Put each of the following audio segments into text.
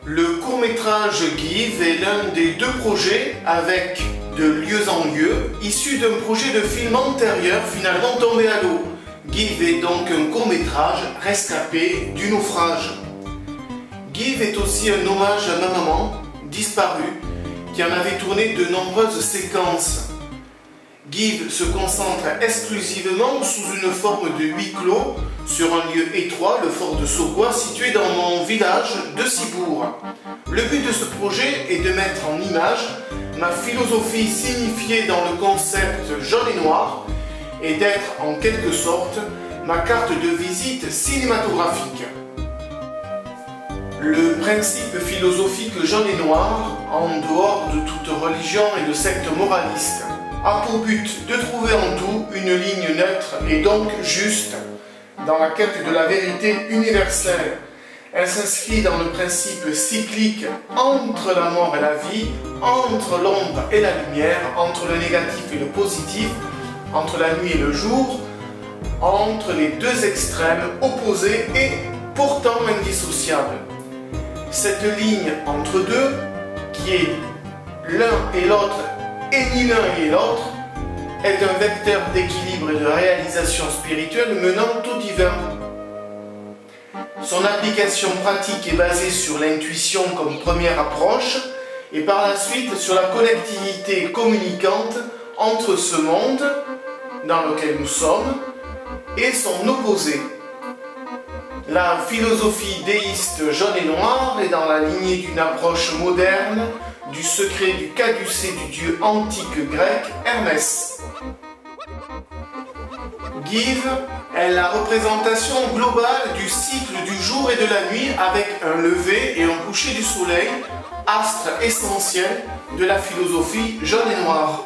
Le court-métrage Give est l'un des deux projets, avec de lieux en lieu, issu d'un projet de film antérieur finalement tombé à l'eau. Give est donc un court-métrage rescapé du naufrage. Give est aussi un hommage à ma maman, disparue, qui en avait tourné de nombreuses séquences. Give se concentre exclusivement sous une forme de huis clos sur un lieu étroit, le fort de Sokoa, situé dans mon village de Ciboure. Le but de ce projet est de mettre en image ma philosophie signifiée dans le concept jaune et noir et d'être en quelque sorte ma carte de visite cinématographique. Le principe philosophique jaune et noir, en dehors de toute religion et de secte moraliste, a pour but de trouver en tout une ligne neutre et donc juste dans la quête de la vérité universelle. Elle s'inscrit dans le principe cyclique entre la mort et la vie, entre l'ombre et la lumière, entre le négatif et le positif, entre la nuit et le jour, entre les deux extrêmes opposés et pourtant indissociables. Cette ligne entre deux, qui est l'un et l'autre, et ni l'un ni l'autre, est un vecteur d'équilibre et de réalisation spirituelle menant au divin. Son application pratique est basée sur l'intuition comme première approche et par la suite sur la connectivité communicante entre ce monde dans lequel nous sommes et son opposé. La philosophie déiste jaune et noir est dans la lignée d'une approche moderne du secret du caducée du dieu antique grec Hermès. Give est la représentation globale du cycle du jour et de la nuit avec un lever et un coucher du soleil, astre essentiel de la philosophie jaune et noire.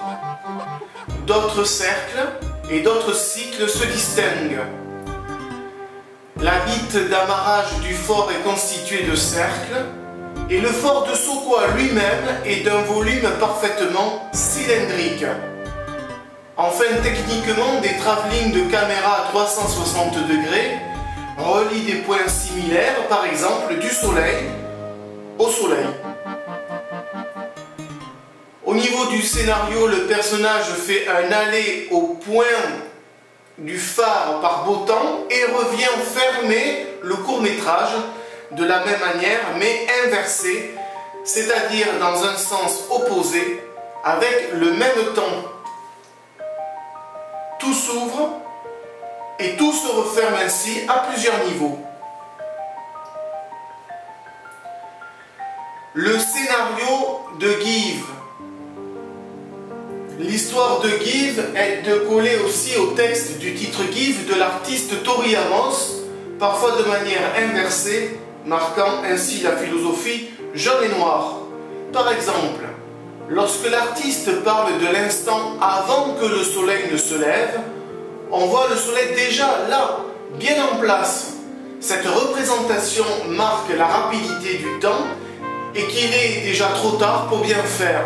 D'autres cercles et d'autres cycles se distinguent. La bite d'amarrage du fort est constituée de cercles et le fort de Sokoa lui-même est d'un volume parfaitement cylindrique. Enfin, techniquement, des travelling de caméra à 360 degrés relient des points similaires, par exemple du soleil au soleil. Au niveau du scénario, le personnage fait un aller au point du phare par beau temps et revient fermer le court-métrage de la même manière mais inversé, c'est-à-dire dans un sens opposé avec le même temps. Tout s'ouvre et tout se referme ainsi à plusieurs niveaux. Le scénario de Give. L'histoire de Give est de coller aussi au texte du titre Give de l'artiste Tori Amos, parfois de manière inversée, marquant ainsi la philosophie jaune et noir. Par exemple, lorsque l'artiste parle de l'instant avant que le soleil ne se lève, on voit le soleil déjà là, bien en place. Cette représentation marque la rapidité du temps et qu'il est déjà trop tard pour bien faire.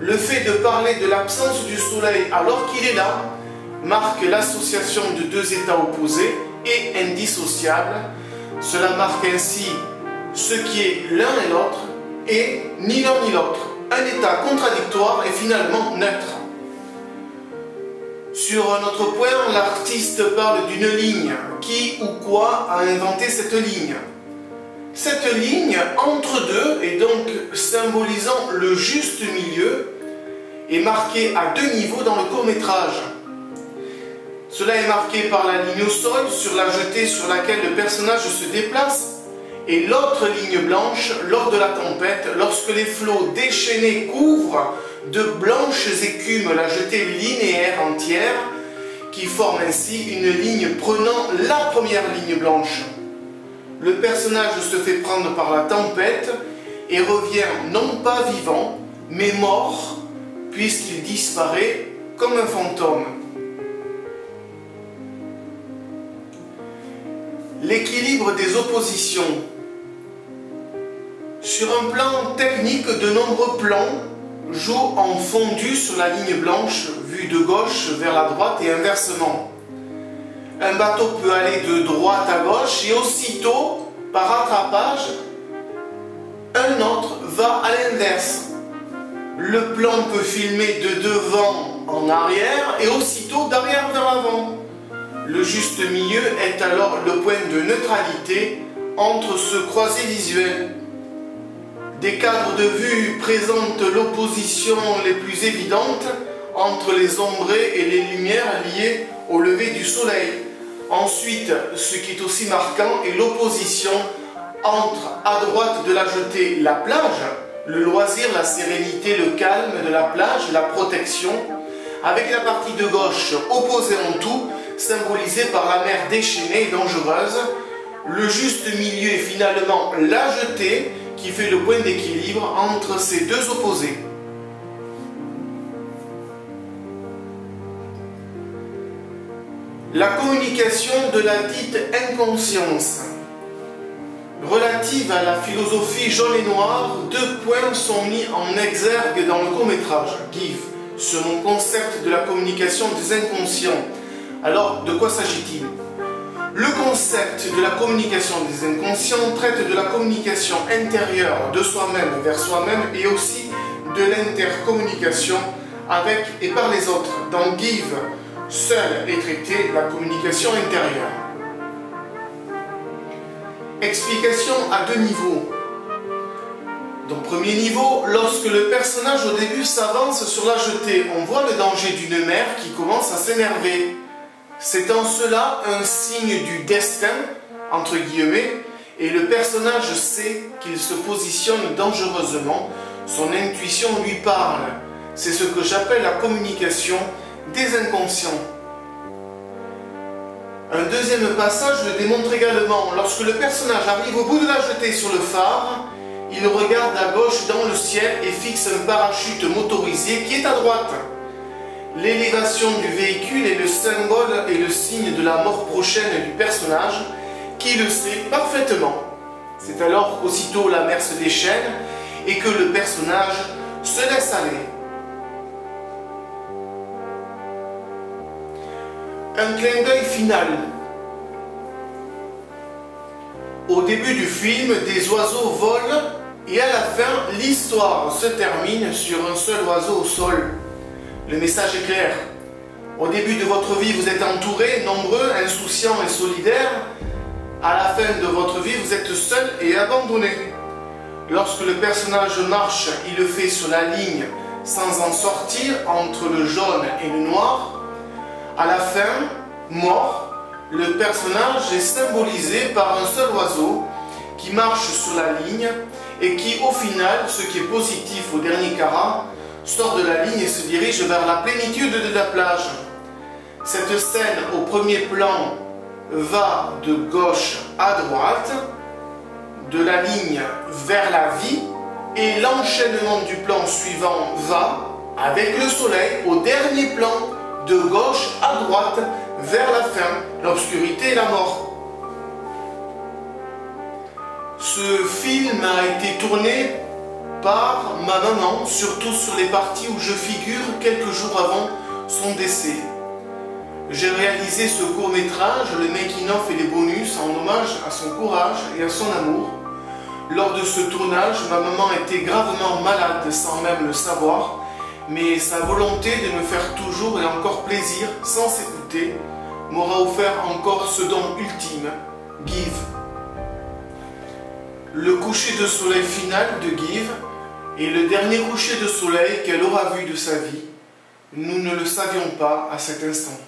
Le fait de parler de l'absence du soleil alors qu'il est là marque l'association de deux états opposés et indissociables. Cela marque ainsi ce qui est l'un et l'autre et ni l'un ni l'autre. Un état contradictoire et finalement neutre. Sur un autre point, l'artiste parle d'une ligne. Qui ou quoi a inventé cette ligne? Cette ligne entre deux, et donc symbolisant le juste milieu, est marquée à deux niveaux dans le court-métrage. Cela est marqué par la ligne au sol, sur la jetée sur laquelle le personnage se déplace, et l'autre ligne blanche lors de la tempête, lorsque les flots déchaînés couvrent de blanches écumes la jetée linéaire entière, qui forme ainsi une ligne prenant la première ligne blanche. Le personnage se fait prendre par la tempête et revient non pas vivant, mais mort, puisqu'il disparaît comme un fantôme. L'équilibre des oppositions. Sur un plan technique, de nombreux plans jouent en fondu sur la ligne blanche, vue de gauche vers la droite et inversement. Un bateau peut aller de droite à gauche et aussitôt, par rattrapage, Un autre va à l'inverse. Le plan peut filmer de devant en arrière et aussitôt d'arrière vers l'avant. Le juste milieu est alors le point de neutralité entre ce croisé visuel. Des cadres de vue présentent l'opposition les plus évidentes entre les ombrés et les lumières liées au lever du soleil. Ensuite, ce qui est aussi marquant est l'opposition entre, à droite de la jetée, la plage, le loisir, la sérénité, le calme de la plage, la protection, avec la partie de gauche opposée en tout, symbolisée par la mer déchaînée et dangereuse. Le juste milieu est finalement la jetée qui fait le point d'équilibre entre ces deux opposés. La communication de la dite inconscience. Relative à la philosophie jaune et noire, deux points sont mis en exergue dans le court-métrage Give, sur mon concept de la communication des inconscients. Alors, de quoi s'agit-il? Le concept de la communication des inconscients traite de la communication intérieure de soi-même vers soi-même et aussi de l'intercommunication avec et par les autres. Dans Give, seule est traitée la communication intérieure. Explication à deux niveaux. Dans le premier niveau, lorsque le personnage au début s'avance sur la jetée, on voit le danger d'une mer qui commence à s'énerver. C'est en cela un signe du destin, entre guillemets, et le personnage sait qu'il se positionne dangereusement, son intuition lui parle. C'est ce que j'appelle la communication des inconscients. Un deuxième passage le démontre également. Lorsque le personnage arrive au bout de la jetée sur le phare, il regarde à gauche dans le ciel et fixe un parachute motorisé qui est à droite. L'élévation du véhicule est le symbole et le signe de la mort prochaine du personnage qui le sait parfaitement. C'est alors qu'aussitôt la mer se déchaîne et que le personnage se laisse aller. Un clin d'œil final. Au début du film, des oiseaux volent et à la fin, l'histoire se termine sur un seul oiseau au sol. Le message est clair. Au début de votre vie, vous êtes entouré, nombreux, insouciants et solidaires. À la fin de votre vie, vous êtes seul et abandonné. Lorsque le personnage marche, il le fait sur la ligne sans en sortir entre le jaune et le noir. À la fin, mort, le personnage est symbolisé par un seul oiseau qui marche sur la ligne et qui, au final, ce qui est positif au dernier carat, sort de la ligne et se dirige vers la plénitude de la plage. Cette scène au premier plan va de gauche à droite, de la ligne vers la vie, et l'enchaînement du plan suivant va, avec le soleil, au dernier plan, de gauche à droite, vers la fin, l'obscurité et la mort. Ce film a été tourné par ma maman, surtout sur les parties où je figure quelques jours avant son décès. J'ai réalisé ce court-métrage, le making-of et les bonus, en hommage à son courage et à son amour. Lors de ce tournage, ma maman était gravement malade sans même le savoir, mais sa volonté de me faire toujours et encore plaisir sans s'écouter m'aura offert encore ce don ultime, Give. Le coucher de soleil final de Give est le dernier coucher de soleil qu'elle aura vu de sa vie. Nous ne le savions pas à cet instant.